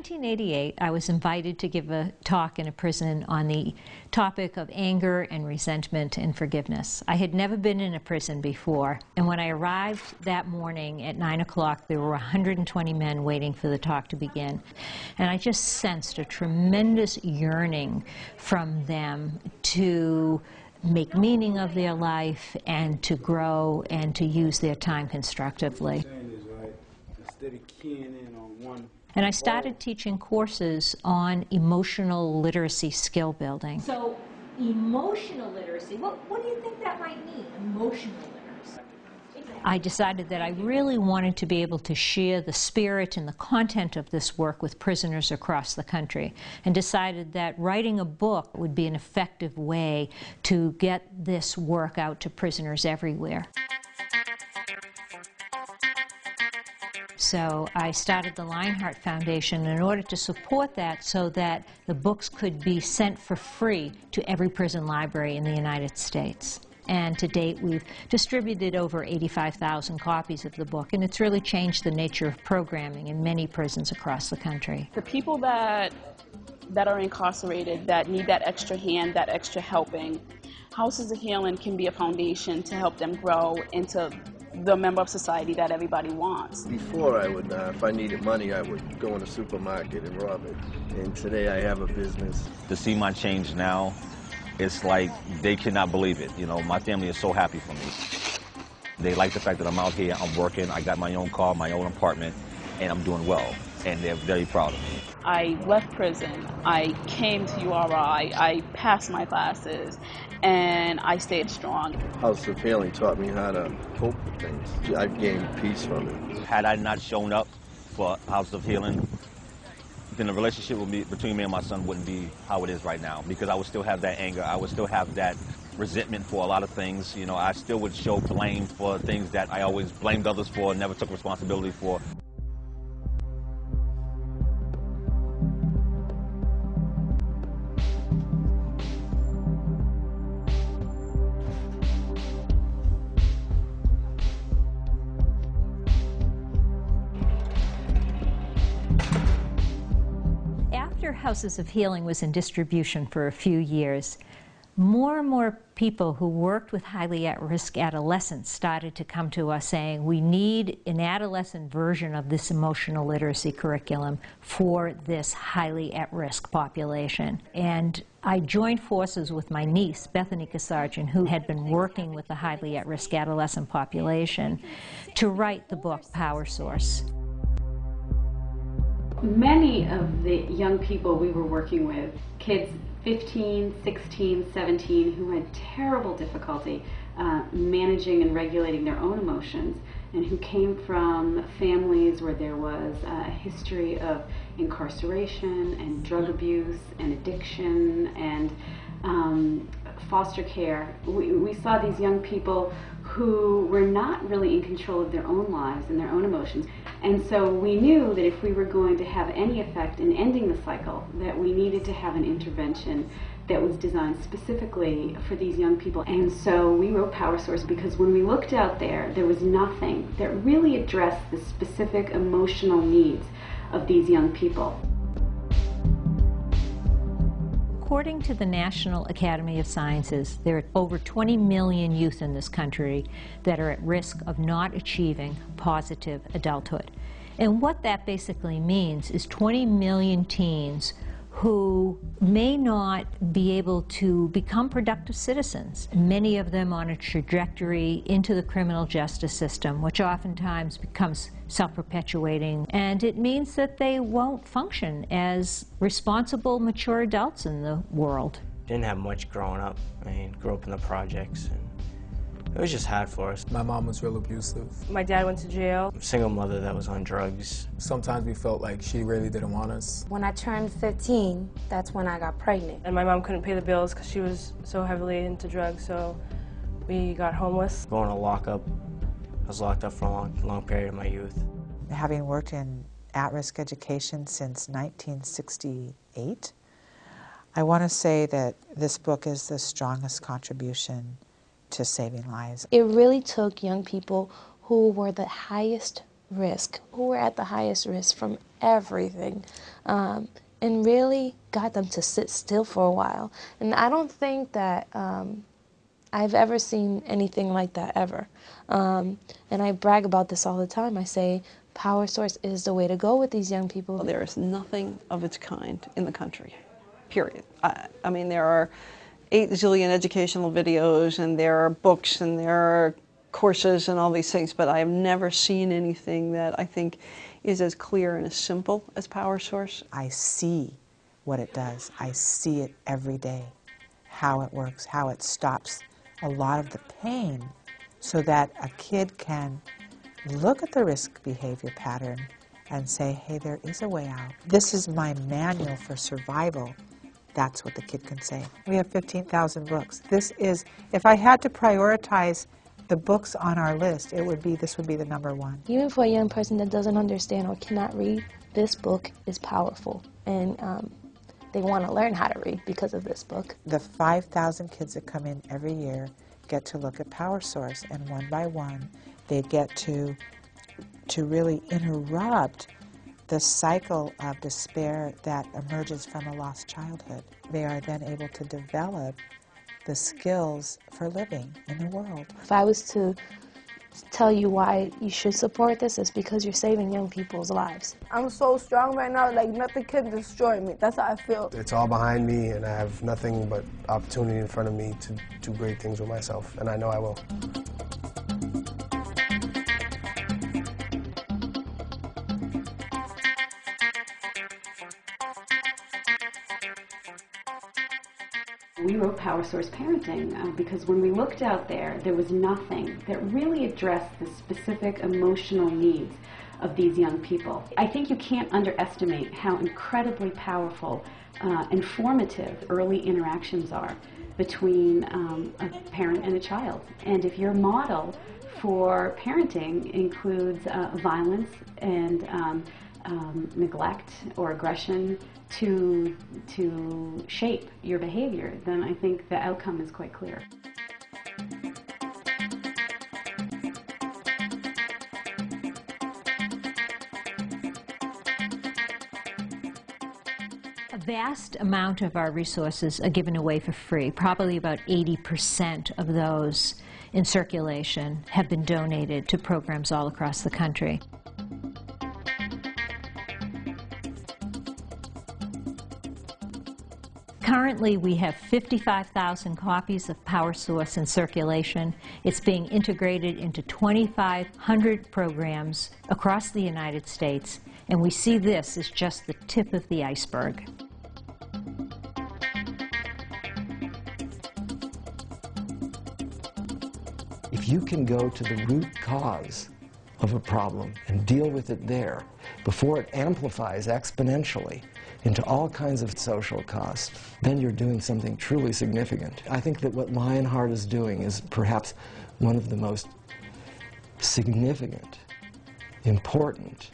1988, I was invited to give a talk in a prison on the topic of anger and resentment and forgiveness. I had never been in a prison before, and when I arrived that morning at 9 o'clock, there were 120 men waiting for the talk to begin. And I just sensed a tremendous yearning from them to make meaning of their life and to grow and to use their time constructively. And I started teaching courses on emotional literacy skill building. So, emotional literacy, what do you think that might mean, emotional literacy? I decided that I really wanted to be able to share the spirit and the content of this work with prisoners across the country, and decided that writing a book would be an effective way to get this work out to prisoners everywhere. So I started the Lionheart Foundation in order to support that so that the books could be sent for free to every prison library in the United States. And to date, we've distributed over 85,000 copies of the book, and it's really changed the nature of programming in many prisons across the country. The people that are incarcerated, that need that extra hand, that extra helping, Houses of Healing can be a foundation to help them grow into the member of society that everybody wants. Before I would, if I needed money, I would go in the supermarket and rob it. And today I have a business. To see my change now, it's like they cannot believe it. You know, my family is so happy for me. They like the fact that I'm out here, I'm working, I got my own car, my own apartment, and I'm doing well. And they're very proud of me. I left prison, I came to URI, I passed my classes, and I stayed strong. House of Healing taught me how to cope with things. I've gained peace from it. Had I not shown up for House of Healing, then the relationship between me and my son wouldn't be how it is right now, because I would still have that anger, I would still have that resentment for a lot of things. You know, I still would show blame for things that I always blamed others for, never took responsibility for. After Houses of Healing was in distribution for a few years, more and more people who worked with highly at-risk adolescents started to come to us saying, we need an adolescent version of this emotional literacy curriculum for this highly at-risk population. And I joined forces with my niece, Bethany Kasarjan, who had been working with the highly at-risk adolescent population, to write the book Power Source. Many of the young people we were working with, kids 15, 16, 17, who had terrible difficulty managing and regulating their own emotions, and who came from families where there was a history of incarceration and drug abuse and addiction and foster care. We saw these young people who were not really in control of their own lives and their own emotions. And so we knew that if we were going to have any effect in ending the cycle, that we needed to have an intervention that was designed specifically for these young people. And so we wrote Power Source because when we looked out there, there was nothing that really addressed the specific emotional needs of these young people. According to the National Academy of Sciences, there are over 20 million youth in this country that are at risk of not achieving positive adulthood. And what that basically means is 20 million teens who may not be able to become productive citizens, many of them on a trajectory into the criminal justice system, which oftentimes becomes self-perpetuating, and it means that they won't function as responsible, mature adults in the world. Didn't have much growing up. I mean, grew up in the projects, and it was just hard for us. My mom was real abusive. My dad went to jail. Single mother that was on drugs. Sometimes we felt like she really didn't want us. When I turned 15, that's when I got pregnant. And my mom couldn't pay the bills because she was so heavily into drugs, so we got homeless. Going to lockup. I was locked up for a long period of my youth. Having worked in at-risk education since 1968, I want to say that this book is the strongest contribution to saving lives. It really took young people who were the highest risk, who were at the highest risk from everything, and really got them to sit still for a while. And I don't think that I've ever seen anything like that ever. And I brag about this all the time. I say, Power Source is the way to go with these young people. There is nothing of its kind in the country, period. I mean, there are 8 zillion educational videos, and there are books, and there are courses and all these things, but I have never seen anything that I think is as clear and as simple as Power Source. I see what it does. I see it every day, how it works, how it stops a lot of the pain so that a kid can look at the risk behavior pattern and say, hey, there is a way out. This is my manual for survival. That's what the kid can say. We have 15,000 books. This is, if I had to prioritize the books on our list, this would be the #1. Even for a young person that doesn't understand or cannot read, this book is powerful. And they want to learn how to read because of this book. The 5,000 kids that come in every year get to look at Power Source, and one by one, they get to really interrupt the cycle of despair that emerges from a lost childhood. They are then able to develop the skills for living in the world. If I was to tell you why you should support this, it's because you're saving young people's lives. I'm so strong right now, like nothing can destroy me. That's how I feel. It's all behind me, and I have nothing but opportunity in front of me to do great things with myself, and I know I will. We wrote Power Source Parenting because when we looked out there, there was nothing that really addressed the specific emotional needs of these young people. I think you can't underestimate how incredibly powerful, informative early interactions are between a parent and a child. And if your model for parenting includes violence and neglect or aggression to shape your behavior, then I think the outcome is quite clear. A vast amount of our resources are given away for free. Probably about 80% of those in circulation have been donated to programs all across the country. Currently, we have 55,000 copies of Power Source in circulation. It's being integrated into 2,500 programs across the United States, and we see this as just the tip of the iceberg. If you can go to the root cause of a problem and deal with it there before it amplifies exponentially into all kinds of social costs, then you're doing something truly significant. I think that what Lionheart is doing is perhaps one of the most significant, important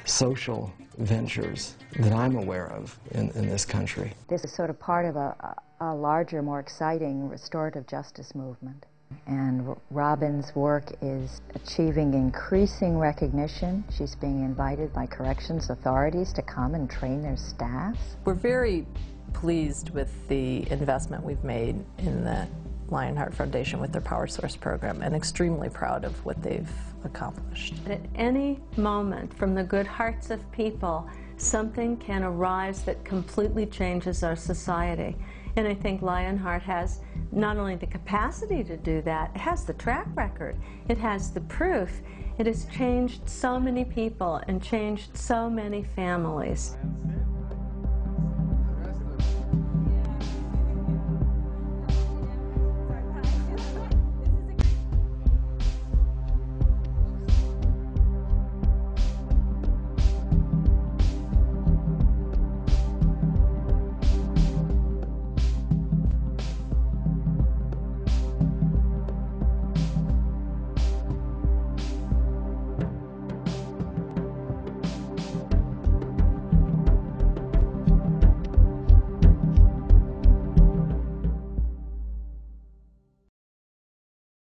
social ventures that I'm aware of in this country. This is sort of part of a larger, more exciting restorative justice movement. And Robin's work is achieving increasing recognition. She's being invited by corrections authorities to come and train their staffs. We're very pleased with the investment we've made in the Lionheart Foundation with their Power Source program, and extremely proud of what they've accomplished. At any moment, from the good hearts of people, something can arise that completely changes our society. And I think Lionheart has not only the capacity to do that, it has the track record, it has the proof. It has changed so many people and changed so many families.